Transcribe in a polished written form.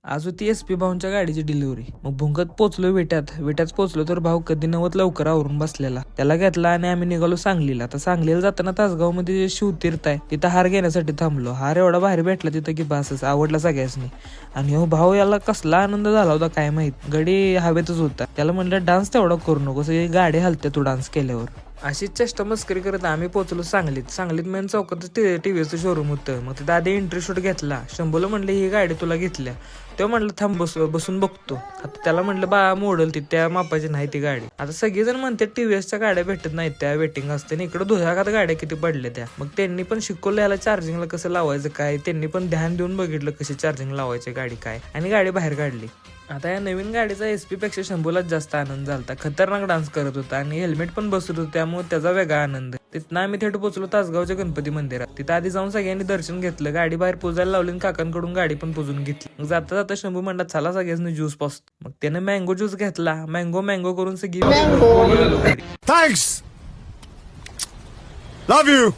आज होती SP भाऊंच्या गाडीची डिलिव्हरी. मग भुंगत पोचलो विट्यात पोचलो तर भाऊ कधी नव्हत लवकर आवरून बसलेला. त्याला घेतला आणि आम्ही निघालो सांगलीला. आता सांगलीला जाताना तासगाव मध्ये जे शिवतीर्थ आहे तिथं हार घेण्यासाठी थांबलो. हार एवढा भारी भेटला तिथं की बासच, आवडला सगळ्यासनी. आणि हो भाऊ याला कसला आनंद झाला होता काय माहित. गडी हवेतच होता. त्याला म्हणलं डान्स तेवढा करू नको, सगळी गाडी हलते तू डान्स केल्यावर. अशीच चेष्टा मस्करी करत आम्ही पोहोचलो सांगलीत मेन चौकात टीव्हीचं शोरूम होतं. मग तिथं आधी एंट्री शूट घेतला. शंभूला म्हणलं ही गाडी तुला घेतल्या. तो म्हणलं थांब बसून बघतो. आता त्याला म्हणलं बा मॉडेल ती त्या मापाची नाही ती गाडी. आता सगळेजण म्हणतात टीव्हीएसच्या गाड्या भेटत नाहीत, त्या वेटिंग असते. इकडे दुसऱ्या गाड्या किती पडल्या त्या. मग त्यांनी पण शिकवलं याला चार्जिंगला कसं लावायचं काय. त्यांनी पण ध्यान देऊन बघितलं कशी चार्जिंग लावायची गाडी काय, आणि गाडी बाहेर काढली. आता या नवीन गाडीचा SP पेक्षा शंभूलाच जास्त आनंद झाला. खतरनाक डान्स करत होता आणि हेल्मेट पण बसत होतं, त्यामुळे त्याचा वेगळा आनंद. तिथनं आम्ही थेट पोहोचलो तासगावच्या गणपती मंदिरात. तिथं आधी जाऊन सगळ्यांनी दर्शन घेतलं, गाडी बाहेर पोजायला लावली आणि काकांकडून गाडी पण पोजून घेतली. मग जाता जाता शंभू म्हणला चला सगळ्यांनी ज्यूस पासतो. मग त्यानं मँगो ज्यूस घेतला. मँगो करून सगळी थँक्स, लव्ह यू.